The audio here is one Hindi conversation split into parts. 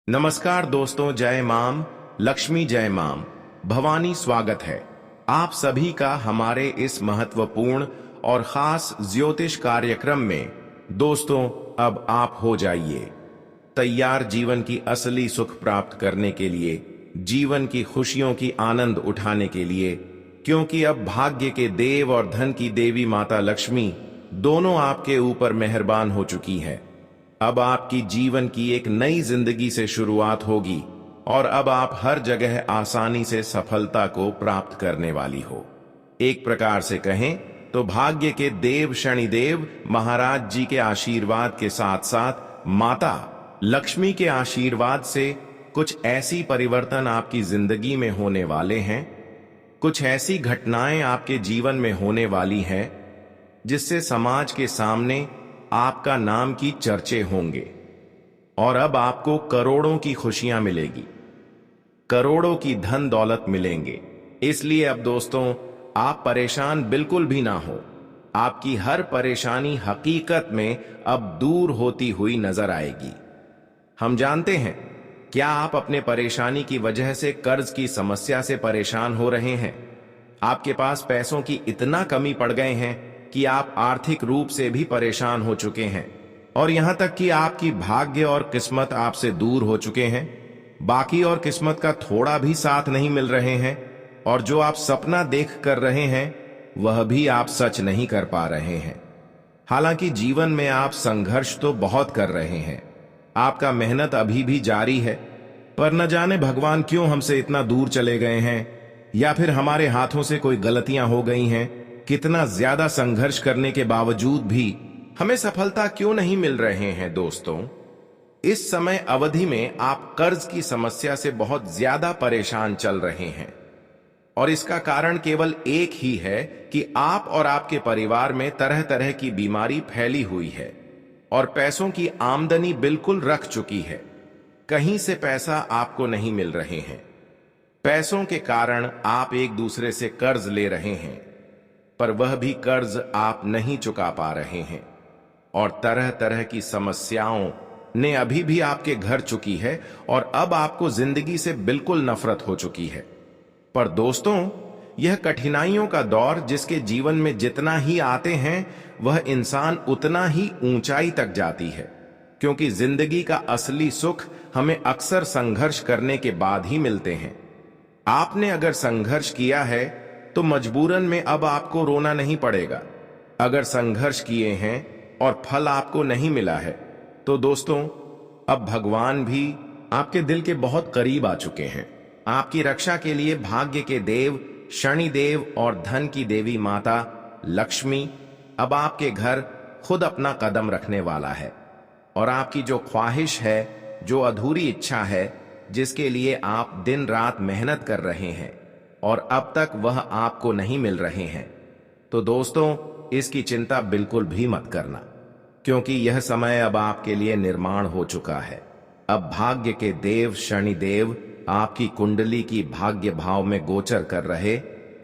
नमस्कार दोस्तों, जय माम लक्ष्मी, जय माम भवानी। स्वागत है आप सभी का हमारे इस महत्वपूर्ण और खास ज्योतिष कार्यक्रम में। दोस्तों, अब आप हो जाइए तैयार जीवन की असली सुख प्राप्त करने के लिए, जीवन की खुशियों की आनंद उठाने के लिए, क्योंकि अब भाग्य के देव और धन की देवी माता लक्ष्मी दोनों आपके ऊपर मेहरबान हो चुकी है। अब आपकी जीवन की एक नई जिंदगी से शुरुआत होगी और अब आप हर जगह आसानी से सफलता को प्राप्त करने वाली हो। एक प्रकार से कहें तो भाग्य के देव शनिदेव महाराज जी के आशीर्वाद के साथ साथ माता लक्ष्मी के आशीर्वाद से कुछ ऐसी परिवर्तन आपकी जिंदगी में होने वाले हैं, कुछ ऐसी घटनाएं आपके जीवन में होने वाली हैं जिससे समाज के सामने आपका नाम की चर्चे होंगे और अब आपको करोड़ों की खुशियां मिलेगी, करोड़ों की धन दौलत मिलेंगे। इसलिए अब दोस्तों, आप परेशान बिल्कुल भी ना हो। आपकी हर परेशानी हकीकत में अब दूर होती हुई नजर आएगी। हम जानते हैं, क्या आप अपने परेशानी की वजह से कर्ज की समस्या से परेशान हो रहे हैं? आपके पास पैसों की इतना कमी पड़ गए हैं कि आप आर्थिक रूप से भी परेशान हो चुके हैं और यहां तक कि आपकी भाग्य और किस्मत आपसे दूर हो चुके हैं। बाकी और किस्मत का थोड़ा भी साथ नहीं मिल रहे हैं और जो आप सपना देख कर रहे हैं वह भी आप सच नहीं कर पा रहे हैं। हालांकि जीवन में आप संघर्ष तो बहुत कर रहे हैं, आपका मेहनत अभी भी जारी है, पर न जाने भगवान क्यों हमसे इतना दूर चले गए हैं, या फिर हमारे हाथों से कोई गलतियां हो गई हैं। कितना ज्यादा संघर्ष करने के बावजूद भी हमें सफलता क्यों नहीं मिल रहे हैं? दोस्तों, इस समय अवधि में आप कर्ज की समस्या से बहुत ज्यादा परेशान चल रहे हैं और इसका कारण केवल एक ही है कि आप और आपके परिवार में तरह तरह की बीमारी फैली हुई है और पैसों की आमदनी बिल्कुल रख चुकी है। कहीं से पैसा आपको नहीं मिल रहे हैं। पैसों के कारण आप एक दूसरे से कर्ज ले रहे हैं, पर वह भी कर्ज आप नहीं चुका पा रहे हैं और तरह तरह की समस्याओं ने अभी भी आपके घर चुकी है और अब आपको जिंदगी से बिल्कुल नफरत हो चुकी है। पर दोस्तों, यह कठिनाइयों का दौर जिसके जीवन में जितना ही आते हैं वह इंसान उतना ही ऊंचाई तक जाती है, क्योंकि जिंदगी का असली सुख हमें अक्सर संघर्ष करने के बाद ही मिलते हैं। आपने अगर संघर्ष किया है तो मजबूरन में अब आपको रोना नहीं पड़ेगा। अगर संघर्ष किए हैं और फल आपको नहीं मिला है तो दोस्तों, अब भगवान भी आपके दिल के बहुत करीब आ चुके हैं। आपकी रक्षा के लिए भाग्य के देव शनिदेव और धन की देवी माता लक्ष्मी अब आपके घर खुद अपना कदम रखने वाला है और आपकी जो ख्वाहिश है, जो अधूरी इच्छा है, जिसके लिए आप दिन रात मेहनत कर रहे हैं और अब तक वह आपको नहीं मिल रहे हैं, तो दोस्तों, इसकी चिंता बिल्कुल भी मत करना, क्योंकि यह समय अब आपके लिए निर्माण हो चुका है। अब भाग्य के देव शनिदेव आपकी कुंडली की भाग्य भाव में गोचर कर रहे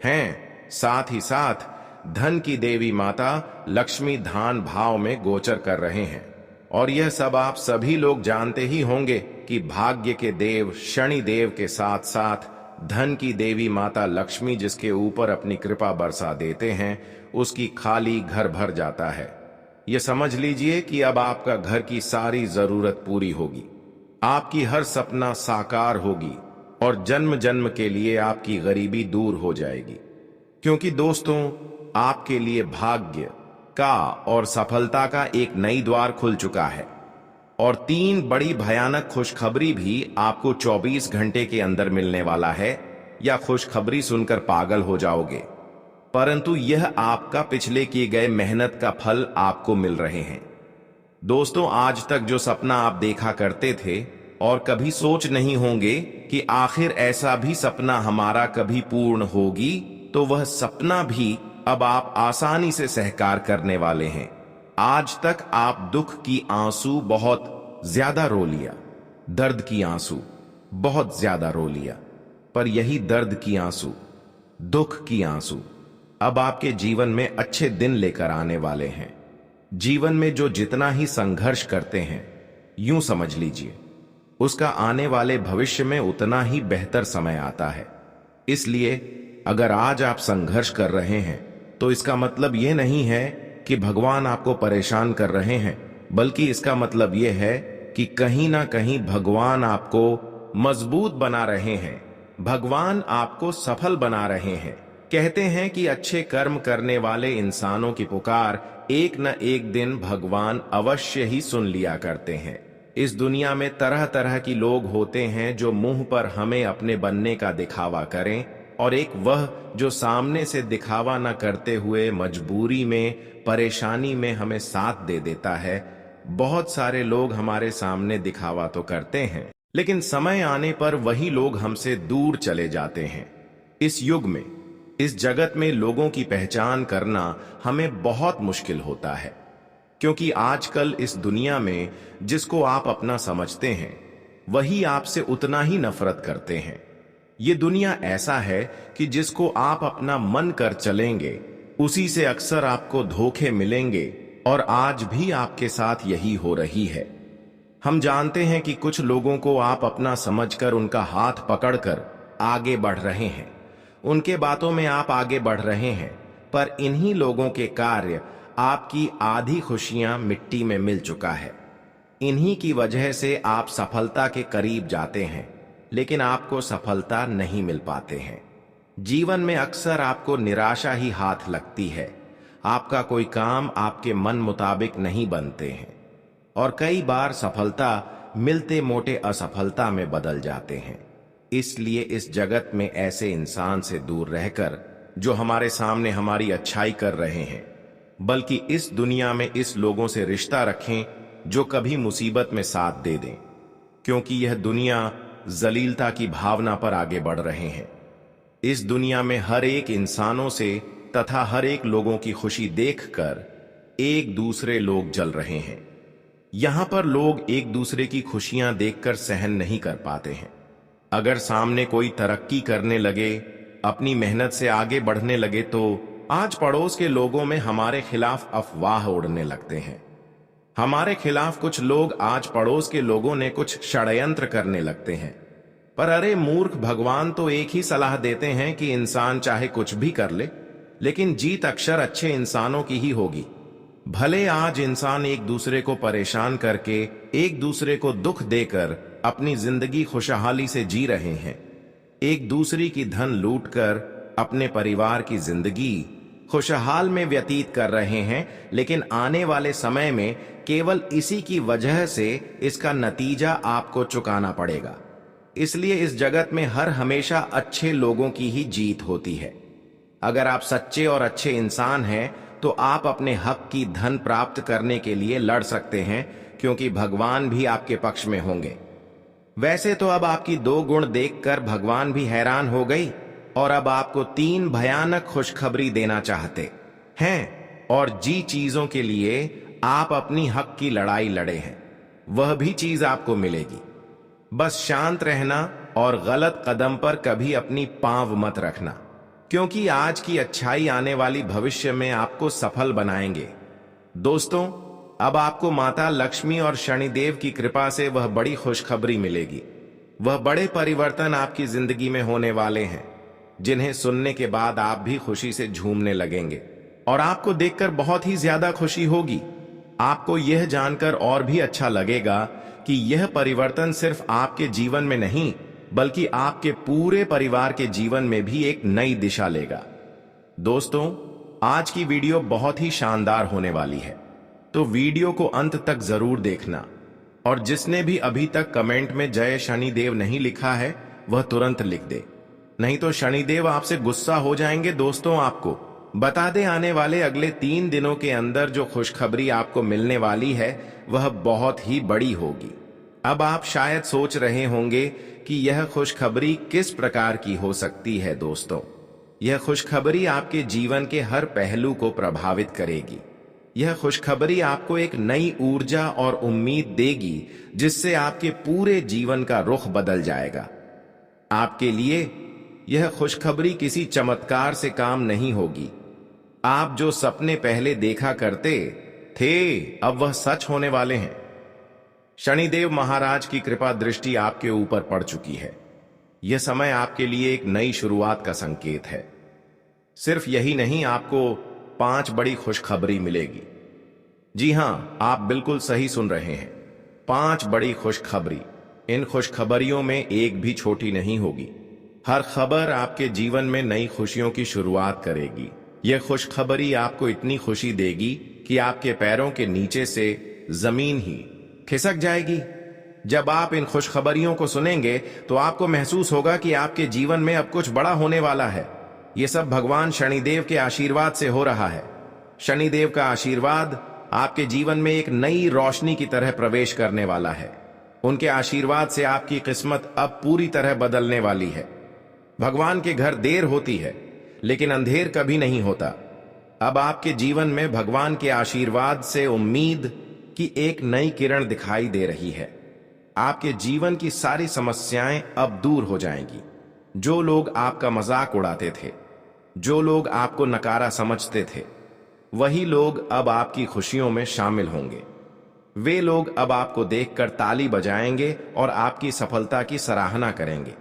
हैं, साथ ही साथ धन की देवी माता लक्ष्मी धान भाव में गोचर कर रहे हैं। और यह सब आप सभी लोग जानते ही होंगे कि भाग्य के देव शनिदेव के साथ साथ धन की देवी माता लक्ष्मी जिसके ऊपर अपनी कृपा बरसा देते हैं, उसकी खाली घर भर जाता है। यह समझ लीजिए कि अब आपका घर की सारी जरूरत पूरी होगी, आपकी हर सपना साकार होगी और जन्म जन्म के लिए आपकी गरीबी दूर हो जाएगी। क्योंकि दोस्तों, आपके लिए भाग्य का और सफलता का एक नई द्वार खुल चुका है और 3 बड़ी भयानक खुशखबरी भी आपको 24 घंटे के अंदर मिलने वाला है। या खुशखबरी सुनकर पागल हो जाओगे, परंतु यह आपका पिछले किए गए मेहनत का फल आपको मिल रहे हैं। दोस्तों, आज तक जो सपना आप देखा करते थे और कभी सोच नहीं होंगे कि आखिर ऐसा भी सपना हमारा कभी पूर्ण होगी, तो वह सपना भी अब आप आसानी से सहकार करने वाले हैं। आज तक आप दुख की आंसू बहुत ज्यादा रो लिया, दर्द की आंसू बहुत ज्यादा रो लिया, पर यही दर्द की आंसू, दुख की आंसू अब आपके जीवन में अच्छे दिन लेकर आने वाले हैं। जीवन में जो जितना ही संघर्ष करते हैं, यूं समझ लीजिए उसका आने वाले भविष्य में उतना ही बेहतर समय आता है। इसलिए अगर आज आप संघर्ष कर रहे हैं तो इसका मतलब यह नहीं है कि भगवान आपको परेशान कर रहे हैं, बल्कि इसका मतलब यह है कि कहीं ना कहीं भगवान आपको मजबूत बना रहे हैं, भगवान आपको सफल बना रहे हैं। कहते हैं कि अच्छे कर्म करने वाले इंसानों की पुकार एक न एक दिन भगवान अवश्य ही सुन लिया करते हैं। इस दुनिया में तरह तरह की लोग होते हैं जो मुंह पर हमें अपने बनने का दिखावा करें, और एक वह जो सामने से दिखावा न करते हुए मजबूरी में, परेशानी में हमें साथ दे देता है। बहुत सारे लोग हमारे सामने दिखावा तो करते हैं, लेकिन समय आने पर वही लोग हमसे दूर चले जाते हैं। इस युग में, इस जगत में लोगों की पहचान करना हमें बहुत मुश्किल होता है, क्योंकि आजकल इस दुनिया में जिसको आप अपना समझते हैं वही आपसे उतना ही नफरत करते हैं। ये दुनिया ऐसा है कि जिसको आप अपना मन कर चलेंगे उसी से अक्सर आपको धोखे मिलेंगे, और आज भी आपके साथ यही हो रही है। हम जानते हैं कि कुछ लोगों को आप अपना समझकर उनका हाथ पकड़कर आगे बढ़ रहे हैं, उनके बातों में आप आगे बढ़ रहे हैं, पर इन्हीं लोगों के कार्य आपकी आधी खुशियां मिट्टी में मिल चुका है। इन्हीं की वजह से आप सफलता के करीब जाते हैं, लेकिन आपको सफलता नहीं मिल पाते हैं। जीवन में अक्सर आपको निराशा ही हाथ लगती है। आपका कोई काम आपके मन मुताबिक नहीं बनते हैं, और कई बार सफलता मिलते मोटे असफलता में बदल जाते हैं। इसलिए इस जगत में ऐसे इंसान से दूर रहकर जो हमारे सामने हमारी अच्छाई कर रहे हैं, बल्कि इस दुनिया में इस लोगों से रिश्ता रखें जो कभी मुसीबत में साथ दे दें, क्योंकि यह दुनिया जलीलता की भावना पर आगे बढ़ रहे हैं। इस दुनिया में हर एक इंसानों से तथा हर एक लोगों की खुशी देखकर एक दूसरे लोग जल रहे हैं। यहां पर लोग एक दूसरे की खुशियां देखकर सहन नहीं कर पाते हैं। अगर सामने कोई तरक्की करने लगे, अपनी मेहनत से आगे बढ़ने लगे, तो आज पड़ोस के लोगों में हमारे खिलाफ अफवाह उड़ने लगते हैं। हमारे खिलाफ कुछ लोग आज पड़ोस के लोगों ने कुछ षड्यंत्र करने लगते हैं। पर अरे मूर्ख, भगवान तो एक ही सलाह देते हैं कि इंसान चाहे कुछ भी कर ले, लेकिन जीत अक्सर अच्छे इंसानों की ही होगी। भले आज इंसान एक दूसरे को परेशान करके, एक दूसरे को दुख देकर अपनी जिंदगी खुशहाली से जी रहे हैं, एक दूसरे की धन लूटकर अपने परिवार की जिंदगी खुशहाल में व्यतीत कर रहे हैं, लेकिन आने वाले समय में केवल इसी की वजह से इसका नतीजा आपको चुकाना पड़ेगा। इसलिए इस जगत में हर हमेशा अच्छे लोगों की ही जीत होती है। अगर आप सच्चे और अच्छे इंसान हैं तो आप अपने हक की धन प्राप्त करने के लिए लड़ सकते हैं, क्योंकि भगवान भी आपके पक्ष में होंगे। वैसे तो अब आपकी 2 गुण देखकर भगवान भी हैरान हो गई, और अब आपको 3 भयानक खुशखबरी देना चाहते हैं। और जी चीजों के लिए आप अपनी हक की लड़ाई लड़े हैं, वह भी चीज आपको मिलेगी। बस शांत रहना और गलत कदम पर कभी अपनी पांव मत रखना, क्योंकि आज की अच्छाई आने वाली भविष्य में आपको सफल बनाएंगे। दोस्तों, अब आपको माता लक्ष्मी और शनिदेव की कृपा से वह बड़ी खुशखबरी मिलेगी। वह बड़े परिवर्तन आपकी जिंदगी में होने वाले हैं, जिन्हें सुनने के बाद आप भी खुशी से झूमने लगेंगे, और आपको देखकर बहुत ही ज्यादा खुशी होगी। आपको यह जानकर और भी अच्छा लगेगा कि यह परिवर्तन सिर्फ आपके जीवन में नहीं, बल्कि आपके पूरे परिवार के जीवन में भी एक नई दिशा लेगा। दोस्तों, आज की वीडियो बहुत ही शानदार होने वाली है, तो वीडियो को अंत तक जरूर देखना। और जिसने भी अभी तक कमेंट में जय शनिदेव नहीं लिखा है, वह तुरंत लिख दे, नहीं तो शनिदेव आपसे गुस्सा हो जाएंगे। दोस्तों, आपको बता दें, आने वाले अगले 3 दिनों के अंदर जो खुशखबरी आपको मिलने वाली है वह बहुत ही बड़ी होगी। अब आप शायद सोच रहे होंगे कि यह खुशखबरी किस प्रकार की हो सकती है। दोस्तों, यह खुशखबरी आपके जीवन के हर पहलू को प्रभावित करेगी। यह खुशखबरी आपको एक नई ऊर्जा और उम्मीद देगी, जिससे आपके पूरे जीवन का रुख बदल जाएगा। आपके लिए यह खुशखबरी किसी चमत्कार से काम नहीं होगी। आप जो सपने पहले देखा करते थे, अब वह सच होने वाले हैं। शनिदेव महाराज की कृपा दृष्टि आपके ऊपर पड़ चुकी है। यह समय आपके लिए एक नई शुरुआत का संकेत है। सिर्फ यही नहीं, आपको 5 बड़ी खुशखबरी मिलेगी। जी हां, आप बिल्कुल सही सुन रहे हैं, 5 बड़ी खुशखबरी। इन खुशखबरियों में एक भी छोटी नहीं होगी। हर खबर आपके जीवन में नई खुशियों की शुरुआत करेगी। यह खुशखबरी आपको इतनी खुशी देगी कि आपके पैरों के नीचे से जमीन ही खिसक जाएगी। जब आप इन खुशखबरियों को सुनेंगे तो आपको महसूस होगा कि आपके जीवन में अब कुछ बड़ा होने वाला है। यह सब भगवान शनिदेव के आशीर्वाद से हो रहा है। शनिदेव का आशीर्वाद आपके जीवन में एक नई रोशनी की तरह प्रवेश करने वाला है। उनके आशीर्वाद से आपकी किस्मत अब पूरी तरह बदलने वाली है। भगवान के घर देर होती है, लेकिन अंधेर कभी नहीं होता। अब आपके जीवन में भगवान के आशीर्वाद से उम्मीद की एक नई किरण दिखाई दे रही है। आपके जीवन की सारी समस्याएं अब दूर हो जाएंगी। जो लोग आपका मजाक उड़ाते थे, जो लोग आपको नकारा समझते थे, वही लोग अब आपकी खुशियों में शामिल होंगे। वे लोग अब आपको देखकर ताली बजाएंगे और आपकी सफलता की सराहना करेंगे।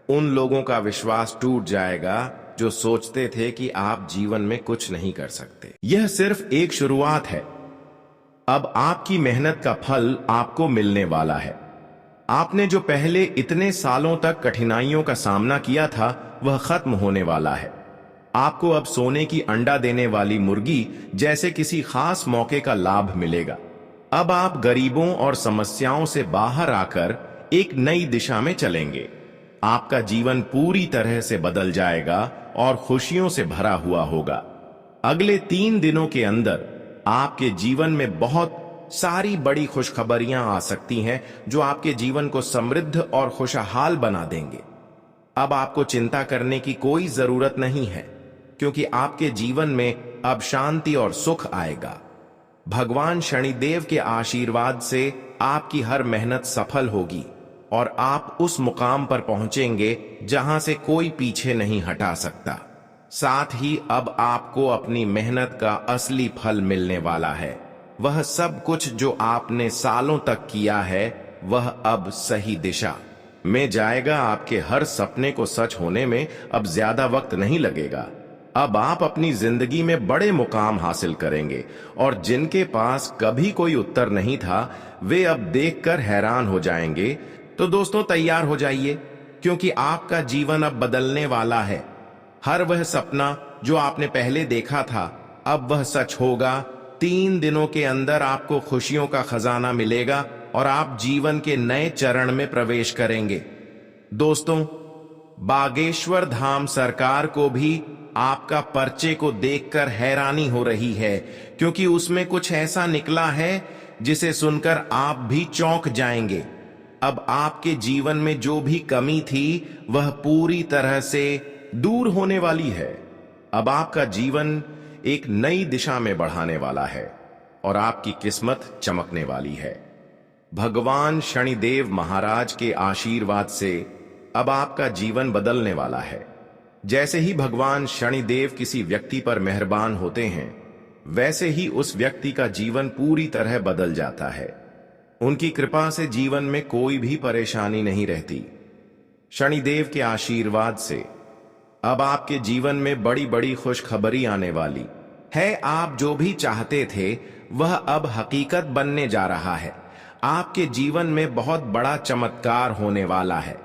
उन लोगों का विश्वास टूट जाएगा जो सोचते थे कि आप जीवन में कुछ नहीं कर सकते। यह सिर्फ एक शुरुआत है। अब आपकी मेहनत का फल आपको मिलने वाला है। आपने जो पहले इतने सालों तक कठिनाइयों का सामना किया था, वह खत्म होने वाला है। आपको अब सोने की अंडा देने वाली मुर्गी जैसे किसी खास मौके का लाभ मिलेगा। अब आप गरीबों और समस्याओं से बाहर आकर एक नई दिशा में चलेंगे। आपका जीवन पूरी तरह से बदल जाएगा और खुशियों से भरा हुआ होगा। अगले 3 दिनों के अंदर आपके जीवन में बहुत सारी बड़ी खुशखबरियां आ सकती हैं जो आपके जीवन को समृद्ध और खुशहाल बना देंगे। अब आपको चिंता करने की कोई जरूरत नहीं है, क्योंकि आपके जीवन में अब शांति और सुख आएगा। भगवान शनिदेव के आशीर्वाद से आपकी हर मेहनत सफल होगी और आप उस मुकाम पर पहुंचेंगे जहां से कोई पीछे नहीं हटा सकता। साथ ही अब आपको अपनी मेहनत का असली फल मिलने वाला है। वह सब कुछ जो आपने सालों तक किया है, वह अब सही दिशा में जाएगा। आपके हर सपने को सच होने में अब ज्यादा वक्त नहीं लगेगा। अब आप अपनी जिंदगी में बड़े मुकाम हासिल करेंगे और जिनके पास कभी कोई उत्तर नहीं था, वे अब देखकर हैरान हो जाएंगे। तो दोस्तों, तैयार हो जाइए, क्योंकि आपका जीवन अब बदलने वाला है। हर वह सपना जो आपने पहले देखा था, अब वह सच होगा। 3 दिनों के अंदर आपको खुशियों का खजाना मिलेगा और आप जीवन के नए चरण में प्रवेश करेंगे। दोस्तों, बागेश्वर धाम सरकार को भी आपका पर्चे को देखकर हैरानी हो रही है, क्योंकि उसमें कुछ ऐसा निकला है जिसे सुनकर आप भी चौंक जाएंगे। अब आपके जीवन में जो भी कमी थी, वह पूरी तरह से दूर होने वाली है। अब आपका जीवन एक नई दिशा में बढ़ाने वाला है और आपकी किस्मत चमकने वाली है। भगवान शनिदेव महाराज के आशीर्वाद से अब आपका जीवन बदलने वाला है। जैसे ही भगवान शनिदेव किसी व्यक्ति पर मेहरबान होते हैं, वैसे ही उस व्यक्ति का जीवन पूरी तरह बदल जाता है। उनकी कृपा से जीवन में कोई भी परेशानी नहीं रहती। शनिदेव के आशीर्वाद से अब आपके जीवन में बड़ी बड़ी खुशखबरी आने वाली है। आप जो भी चाहते थे, वह अब हकीकत बनने जा रहा है। आपके जीवन में बहुत बड़ा चमत्कार होने वाला है।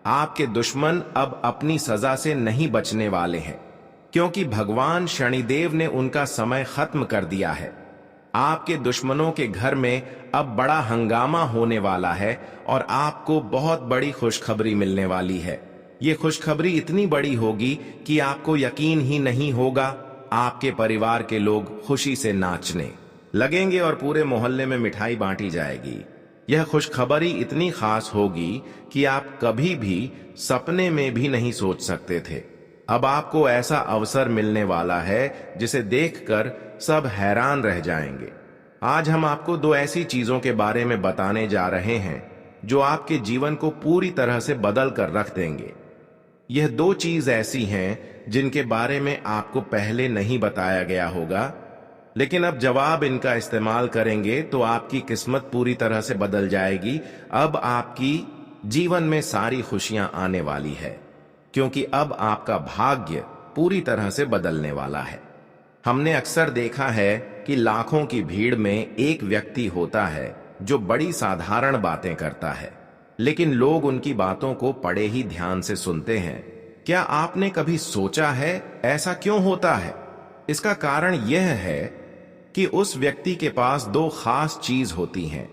आपके दुश्मन अब अपनी सजा से नहीं बचने वाले हैं, क्योंकि भगवान शनिदेव ने उनका समय खत्म कर दिया है। आपके दुश्मनों के घर में अब बड़ा हंगामा होने वाला है और आपको बहुत बड़ी खुशखबरी मिलने वाली है। ये खुशखबरी इतनी बड़ी होगी कि आपको यकीन ही नहीं होगा। आपके परिवार के लोग खुशी से नाचने लगेंगे और पूरे मोहल्ले में मिठाई बांटी जाएगी। यह खुशखबरी इतनी खास होगी कि आप कभी भी सपने में भी नहीं सोच सकते थे। अब आपको ऐसा अवसर मिलने वाला है जिसे देखकर सब हैरान रह जाएंगे। आज हम आपको 2 ऐसी चीजों के बारे में बताने जा रहे हैं जो आपके जीवन को पूरी तरह से बदल कर रख देंगे। यह 2 चीज ऐसी हैं जिनके बारे में आपको पहले नहीं बताया गया होगा। लेकिन अब जब आप इनका इस्तेमाल करेंगे तो आपकी किस्मत पूरी तरह से बदल जाएगी। अब आपकी जीवन में सारी खुशियां आने वाली है, क्योंकि अब आपका भाग्य पूरी तरह से बदलने वाला है। हमने अक्सर देखा है कि लाखों की भीड़ में एक व्यक्ति होता है जो बड़ी साधारण बातें करता है, लेकिन लोग उनकी बातों को बड़े ही ध्यान से सुनते हैं। क्या आपने कभी सोचा है ऐसा क्यों होता है? इसका कारण यह है कि उस व्यक्ति के पास दो खास चीज होती हैं,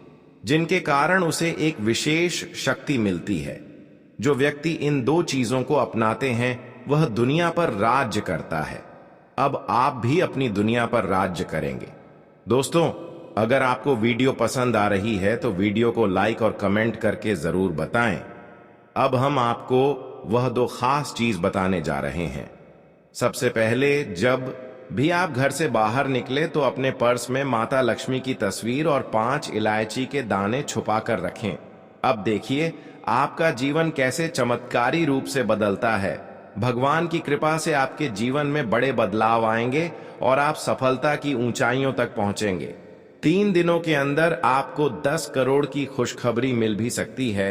जिनके कारण उसे एक विशेष शक्ति मिलती है। जो व्यक्ति इन दो चीजों को अपनाते हैं वह दुनिया पर राज्य करता है। अब आप भी अपनी दुनिया पर राज्य करेंगे। दोस्तों, अगर आपको वीडियो पसंद आ रही है तो वीडियो को लाइक और कमेंट करके जरूर बताएं। अब हम आपको वह दो खास चीज बताने जा रहे हैं। सबसे पहले, जब भी आप घर से बाहर निकले तो अपने पर्स में माता लक्ष्मी की तस्वीर और 5 इलायची के दाने छुपा कर रखें। अब देखिए आपका जीवन कैसे चमत्कारी रूप से बदलता है। भगवान की कृपा से आपके जीवन में बड़े बदलाव आएंगे और आप सफलता की ऊंचाइयों तक पहुंचेंगे। 3 दिनों के अंदर आपको 10 करोड़ की खुशखबरी मिल भी सकती है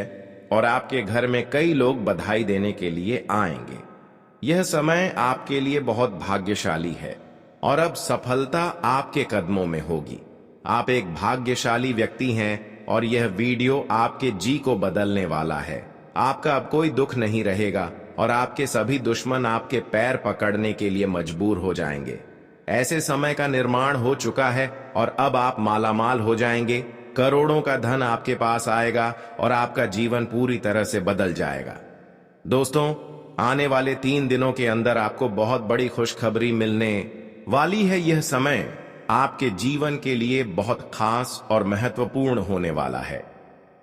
और आपके घर में कई लोग बधाई देने के लिए आएंगे। यह समय आपके लिए बहुत भाग्यशाली है और अब सफलता आपके कदमों में होगी। आप एक भाग्यशाली व्यक्ति हैं और यह वीडियो आपके जी को बदलने वाला है। आपका अब कोई दुख नहीं रहेगा और आपके सभी दुश्मन आपके पैर पकड़ने के लिए मजबूर हो जाएंगे। ऐसे समय का निर्माण हो चुका है और अब आप मालामाल हो जाएंगे। करोड़ों का धन आपके पास आएगा और आपका जीवन पूरी तरह से बदल जाएगा। दोस्तों, आने वाले 3 दिनों के अंदर आपको बहुत बड़ी खुशखबरी मिलने वाली है। यह समय आपके जीवन के लिए बहुत खास और महत्वपूर्ण होने वाला है।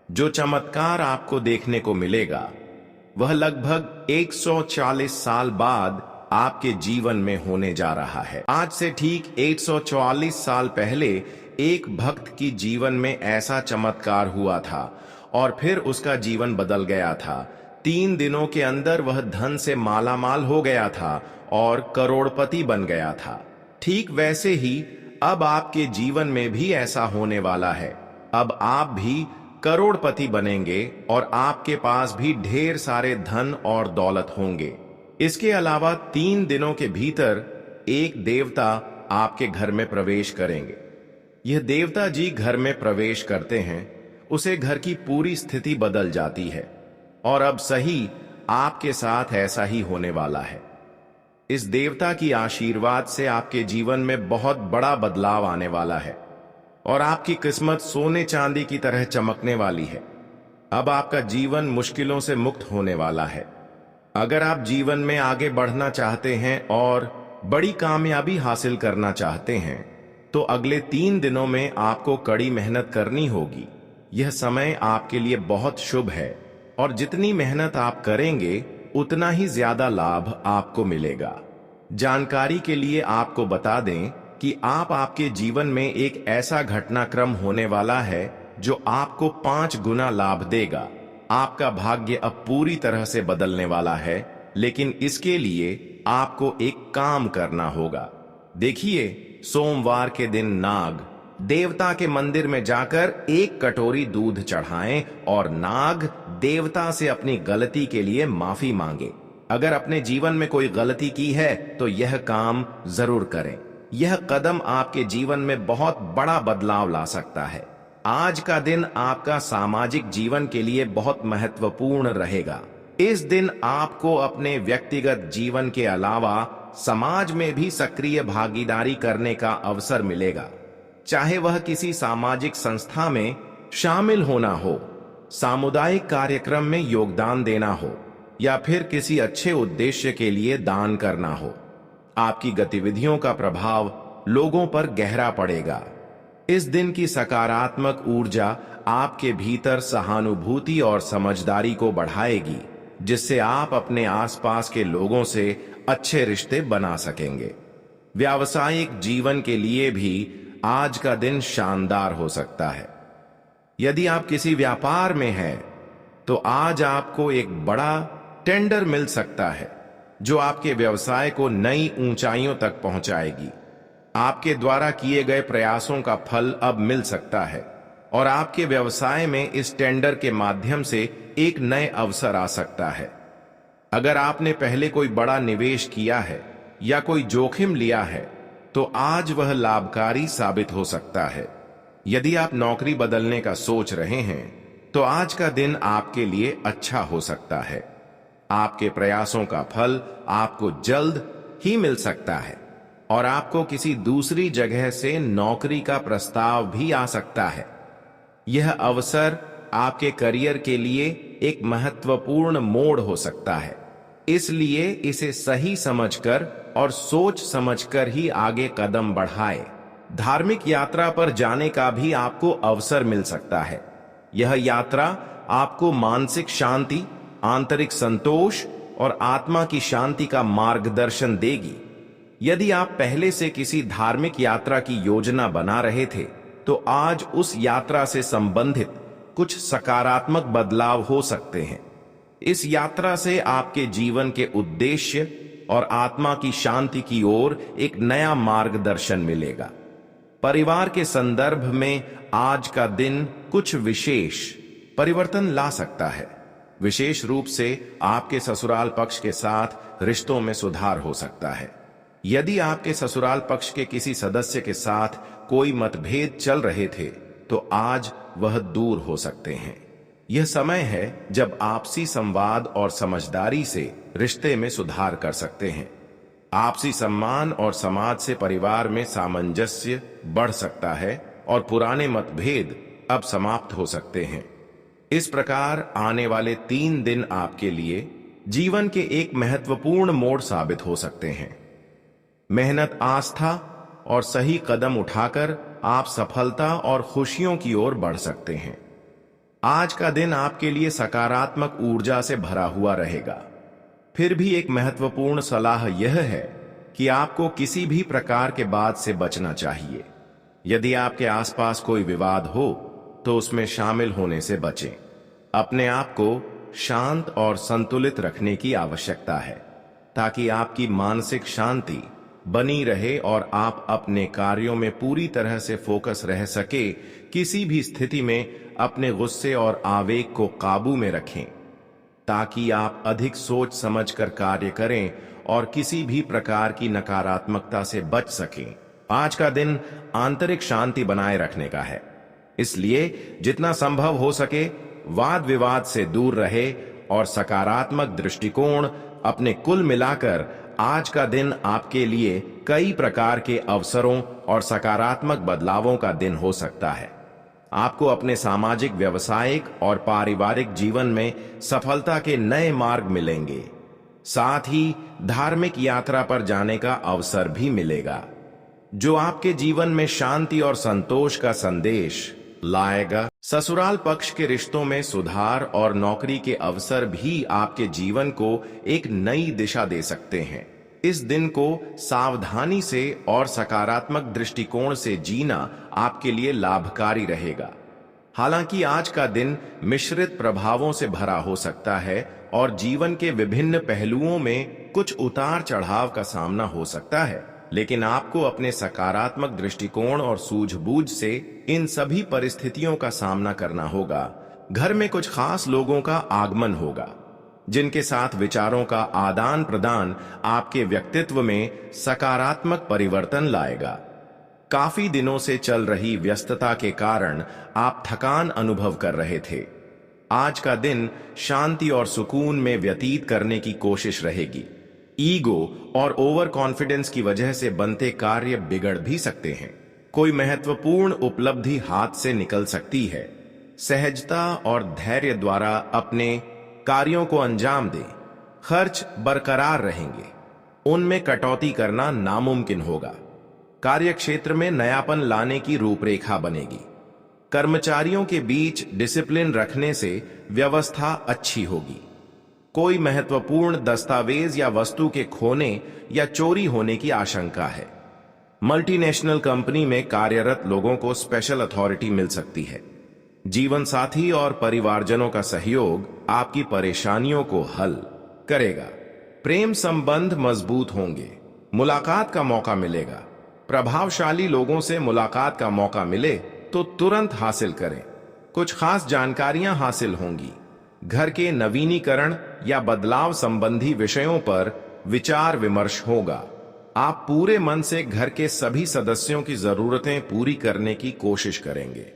जो चमत्कार आपको देखने को मिलेगा वह लगभग 140 साल बाद आपके जीवन में होने जा रहा है। आज से ठीक 140 साल पहले एक भक्त की जीवन में ऐसा चमत्कार हुआ था और फिर उसका जीवन बदल गया था। 3 दिनों के अंदर वह धन से मालामाल हो गया था और करोड़पति बन गया था। ठीक वैसे ही अब आपके जीवन में भी ऐसा होने वाला है। अब आप भी करोड़पति बनेंगे और आपके पास भी ढेर सारे धन और दौलत होंगे। इसके अलावा 3 दिनों के भीतर एक देवता आपके घर में प्रवेश करेंगे। यह देवता जी घर में प्रवेश करते हैं, उसे घर की पूरी स्थिति बदल जाती है और अब सही आपके साथ ऐसा ही होने वाला है। इस देवता की आशीर्वाद से आपके जीवन में बहुत बड़ा बदलाव आने वाला है और आपकी किस्मत सोने चांदी की तरह चमकने वाली है। अब आपका जीवन मुश्किलों से मुक्त होने वाला है। अगर आप जीवन में आगे बढ़ना चाहते हैं और बड़ी कामयाबी हासिल करना चाहते हैं तो अगले 3 दिनों में आपको कड़ी मेहनत करनी होगी। यह समय आपके लिए बहुत शुभ है और जितनी मेहनत आप करेंगे उतना ही ज्यादा लाभ आपको मिलेगा। जानकारी के लिए आपको बता दें कि आपके जीवन में एक ऐसा घटनाक्रम होने वाला है जो आपको 5 गुना लाभ देगा। आपका भाग्य अब पूरी तरह से बदलने वाला है, लेकिन इसके लिए आपको एक काम करना होगा। देखिए, सोमवार के दिन नाग देवता के मंदिर में जाकर 1 कटोरी दूध चढ़ाएं और नाग देवता से अपनी गलती के लिए माफी मांगे। अगर अपने जीवन में कोई गलती की है तो यह काम जरूर करें। यह कदम आपके जीवन में बहुत बड़ा बदलाव ला सकता है। आज का दिन आपका सामाजिक जीवन के लिए बहुत महत्वपूर्ण रहेगा। इस दिन आपको अपने व्यक्तिगत जीवन के अलावा समाज में भी सक्रिय भागीदारी करने का अवसर मिलेगा। चाहे वह किसी सामाजिक संस्था में शामिल होना हो, सामुदायिक कार्यक्रम में योगदान देना हो या फिर किसी अच्छे उद्देश्य के लिए दान करना हो, आपकी गतिविधियों का प्रभाव लोगों पर गहरा पड़ेगा। इस दिन की सकारात्मक ऊर्जा आपके भीतर सहानुभूति और समझदारी को बढ़ाएगी, जिससे आप अपने आसपास के लोगों से अच्छे रिश्ते बना सकेंगे। व्यावसायिक जीवन के लिए भी आज का दिन शानदार हो सकता है। यदि आप किसी व्यापार में हैं, तो आज आपको एक बड़ा टेंडर मिल सकता है जो आपके व्यवसाय को नई ऊंचाइयों तक पहुंचाएगी। आपके द्वारा किए गए प्रयासों का फल अब मिल सकता है और आपके व्यवसाय में इस टेंडर के माध्यम से एक नए अवसर आ सकता है। अगर आपने पहले कोई बड़ा निवेश किया है या कोई जोखिम लिया है तो आज वह लाभकारी साबित हो सकता है। यदि आप नौकरी बदलने का सोच रहे हैं तो आज का दिन आपके लिए अच्छा हो सकता है। आपके प्रयासों का फल आपको जल्द ही मिल सकता है और आपको किसी दूसरी जगह से नौकरी का प्रस्ताव भी आ सकता है। यह अवसर आपके करियर के लिए एक महत्वपूर्ण मोड़ हो सकता है, इसलिए इसे सही समझकर और सोच समझकर ही आगे कदम बढ़ाएं। धार्मिक यात्रा पर जाने का भी आपको अवसर मिल सकता है। यह यात्रा आपको मानसिक शांति, आंतरिक संतोष और आत्मा की शांति का मार्गदर्शन देगी। यदि आप पहले से किसी धार्मिक यात्रा की योजना बना रहे थे तो आज उस यात्रा से संबंधित कुछ सकारात्मक बदलाव हो सकते हैं। इस यात्रा से आपके जीवन के उद्देश्य और आत्मा की शांति की ओर एक नया मार्गदर्शन मिलेगा। परिवार के संदर्भ में आज का दिन कुछ विशेष परिवर्तन ला सकता है। विशेष रूप से आपके ससुराल पक्ष के साथ रिश्तों में सुधार हो सकता है। यदि आपके ससुराल पक्ष के किसी सदस्य के साथ कोई मतभेद चल रहे थे तो आज वह दूर हो सकते हैं। यह समय है जब आपसी संवाद और समझदारी से रिश्ते में सुधार कर सकते हैं। आपसी सम्मान और समाज से परिवार में सामंजस्य बढ़ सकता है और पुराने मतभेद अब समाप्त हो सकते हैं। इस प्रकार आने वाले 3 दिन आपके लिए जीवन के एक महत्वपूर्ण मोड़ साबित हो सकते हैं। मेहनत, आस्था और सही कदम उठाकर आप सफलता और खुशियों की ओर बढ़ सकते हैं। आज का दिन आपके लिए सकारात्मक ऊर्जा से भरा हुआ रहेगा। फिर भी एक महत्वपूर्ण सलाह यह है कि आपको किसी भी प्रकार के वाद से बचना चाहिए। यदि आपके आसपास कोई विवाद हो तो उसमें शामिल होने से बचें। अपने आप को शांत और संतुलित रखने की आवश्यकता है ताकि आपकी मानसिक शांति बनी रहे और आप अपने कार्यों में पूरी तरह से फोकस रह सके। किसी भी स्थिति में अपने गुस्से और आवेग को काबू में रखें ताकि आप अधिक सोच समझकर कार्य करें और किसी भी प्रकार की नकारात्मकता से बच सकें। आज का दिन आंतरिक शांति बनाए रखने का है, इसलिए जितना संभव हो सके वाद विवाद से दूर रहे और सकारात्मक दृष्टिकोण अपने। कुल मिलाकर आज का दिन आपके लिए कई प्रकार के अवसरों और सकारात्मक बदलावों का दिन हो सकता है। आपको अपने सामाजिक, व्यावसायिक और पारिवारिक जीवन में सफलता के नए मार्ग मिलेंगे। साथ ही धार्मिक यात्रा पर जाने का अवसर भी मिलेगा जो आपके जीवन में शांति और संतोष का संदेश लाएगा। ससुराल पक्ष के रिश्तों में सुधार और नौकरी के अवसर भी आपके जीवन को एक नई दिशा दे सकते हैं। इस दिन को सावधानी से और सकारात्मक दृष्टिकोण से जीना आपके लिए लाभकारी रहेगा। हालांकि आज का दिन मिश्रित प्रभावों से भरा हो सकता है और जीवन के विभिन्न पहलुओं में कुछ उतार चढ़ाव का सामना हो सकता है, लेकिन आपको अपने सकारात्मक दृष्टिकोण और सूझबूझ से इन सभी परिस्थितियों का सामना करना होगा। घर में कुछ खास लोगों का आगमन होगा जिनके साथ विचारों का आदान प्रदान आपके व्यक्तित्व में सकारात्मक परिवर्तन लाएगा। काफी दिनों से चल रही व्यस्तता के कारण आप थकान अनुभव कर रहे थे। आज का दिन शांति और सुकून में व्यतीत करने की कोशिश रहेगी। ईगो और ओवर कॉन्फिडेंस की वजह से बनते कार्य बिगड़ भी सकते हैं। कोई महत्वपूर्ण उपलब्धि हाथ से निकल सकती है। सहजता और धैर्य द्वारा अपने कार्यों को अंजाम दें। खर्च बरकरार रहेंगे, उनमें कटौती करना नामुमकिन होगा। कार्य क्षेत्र में नयापन लाने की रूपरेखा बनेगी। कर्मचारियों के बीच डिसिप्लिन रखने से व्यवस्था अच्छी होगी। कोई महत्वपूर्ण दस्तावेज या वस्तु के खोने या चोरी होने की आशंका है। मल्टीनेशनल कंपनी में कार्यरत लोगों को स्पेशल अथॉरिटी मिल सकती है। जीवन साथी और परिवारजनों का सहयोग आपकी परेशानियों को हल करेगा। प्रेम संबंध मजबूत होंगे। मुलाकात का मौका मिलेगा। प्रभावशाली लोगों से मुलाकात का मौका मिले तो तुरंत हासिल करें। कुछ खास जानकारियां हासिल होंगी। घर के नवीनीकरण या बदलाव संबंधी विषयों पर विचार विमर्श होगा। आप पूरे मन से घर के सभी सदस्यों की जरूरतें पूरी करने की कोशिश करेंगे।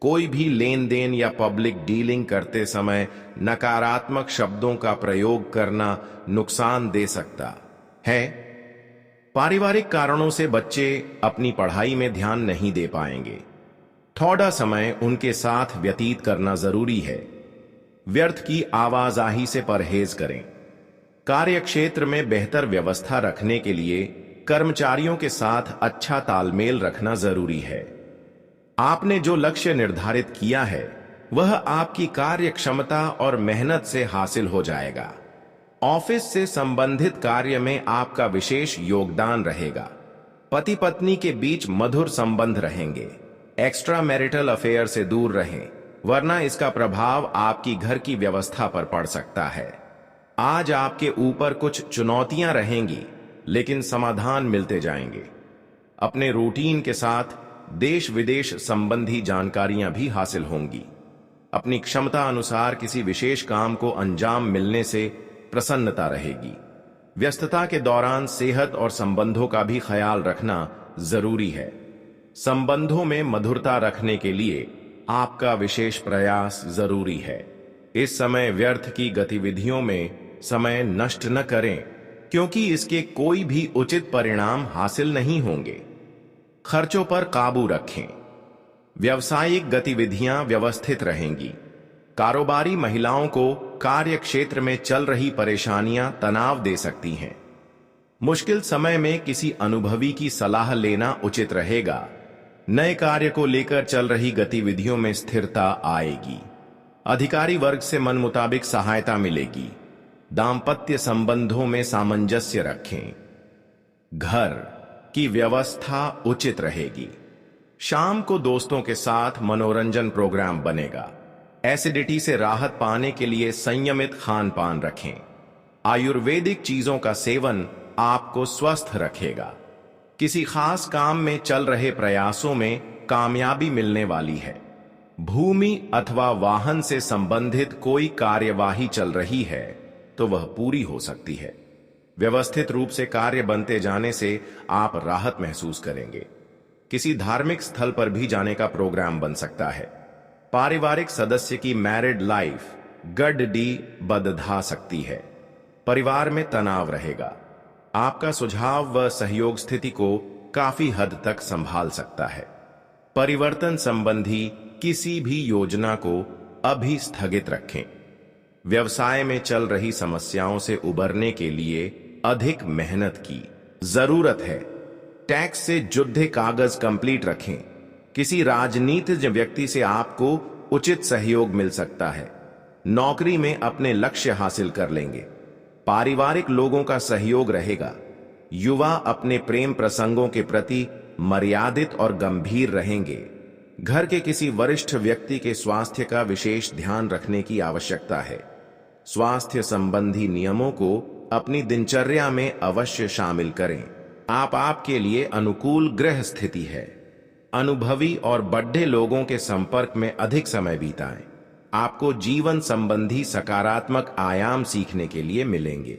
कोई भी लेन देन या पब्लिक डीलिंग करते समय नकारात्मक शब्दों का प्रयोग करना नुकसान दे सकता है। पारिवारिक कारणों से बच्चे अपनी पढ़ाई में ध्यान नहीं दे पाएंगे। थोड़ा समय उनके साथ व्यतीत करना जरूरी है। व्यर्थ की आवाजाही से परहेज करें। कार्यक्षेत्र में बेहतर व्यवस्था रखने के लिए कर्मचारियों के साथ अच्छा तालमेल रखना जरूरी है। आपने जो लक्ष्य निर्धारित किया है वह आपकी कार्यक्षमता और मेहनत से हासिल हो जाएगा। ऑफिस से संबंधित कार्य में आपका विशेष योगदान रहेगा। पति पत्नी के बीच मधुर संबंध रहेंगे। एक्स्ट्रा मैरिटल अफेयर से दूर रहें, वरना इसका प्रभाव आपकी घर की व्यवस्था पर पड़ सकता है। आज आपके ऊपर कुछ चुनौतियां रहेंगी, लेकिन समाधान मिलते जाएंगे। अपने रूटीन के साथ देश विदेश संबंधी जानकारियां भी हासिल होंगी। अपनी क्षमता अनुसार किसी विशेष काम को अंजाम मिलने से प्रसन्नता रहेगी। व्यस्तता के दौरान सेहत और संबंधों का भी ख्याल रखना जरूरी है। संबंधों में मधुरता रखने के लिए आपका विशेष प्रयास जरूरी है। इस समय व्यर्थ की गतिविधियों में समय नष्ट न करें, क्योंकि इसके कोई भी उचित परिणाम हासिल नहीं होंगे। खर्चों पर काबू रखें। व्यावसायिक गतिविधियां व्यवस्थित रहेंगी। कारोबारी महिलाओं को कार्य क्षेत्र में चल रही परेशानियां तनाव दे सकती हैं। मुश्किल समय में किसी अनुभवी की सलाह लेना उचित रहेगा। नए कार्य को लेकर चल रही गतिविधियों में स्थिरता आएगी। अधिकारी वर्ग से मन मुताबिक सहायता मिलेगी। दांपत्य संबंधों में सामंजस्य रखें। घर की व्यवस्था उचित रहेगी। शाम को दोस्तों के साथ मनोरंजन प्रोग्राम बनेगा। एसिडिटी से राहत पाने के लिए संयमित खान पान रखें। आयुर्वेदिक चीजों का सेवन आपको स्वस्थ रखेगा। किसी खास काम में चल रहे प्रयासों में कामयाबी मिलने वाली है। भूमि अथवा वाहन से संबंधित कोई कार्यवाही चल रही है तो वह पूरी हो सकती है। व्यवस्थित रूप से कार्य बनते जाने से आप राहत महसूस करेंगे। किसी धार्मिक स्थल पर भी जाने का प्रोग्राम बन सकता है। पारिवारिक सदस्य की मैरिड लाइफ गड्डी बदधा सकती है। परिवार में तनाव रहेगा। आपका सुझाव व सहयोग स्थिति को काफी हद तक संभाल सकता है। परिवर्तन संबंधी किसी भी योजना को अभी स्थगित रखें। व्यवसाय में चल रही समस्याओं से उबरने के लिए अधिक मेहनत की जरूरत है। टैक्स से जुड़े कागज कंप्लीट रखें। किसी राजनीतिज्ञ व्यक्ति से आपको उचित सहयोग मिल सकता है। नौकरी में अपने लक्ष्य हासिल कर लेंगे। पारिवारिक लोगों का सहयोग रहेगा। युवा अपने प्रेम प्रसंगों के प्रति मर्यादित और गंभीर रहेंगे। घर के किसी वरिष्ठ व्यक्ति के स्वास्थ्य का विशेष ध्यान रखने की आवश्यकता है। स्वास्थ्य संबंधी नियमों को अपनी दिनचर्या में अवश्य शामिल करें। आपके लिए अनुकूल ग्रह स्थिति है। अनुभवी और बड़े लोगों के संपर्क में अधिक समय बिताएं। आपको जीवन संबंधी सकारात्मक आयाम सीखने के लिए मिलेंगे।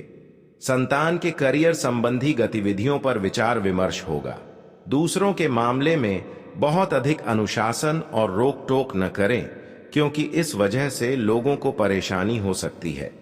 संतान के करियर संबंधी गतिविधियों पर विचार विमर्श होगा। दूसरों के मामले में बहुत अधिक अनुशासन और रोक टोक न करें, क्योंकि इस वजह से लोगों को परेशानी हो सकती है।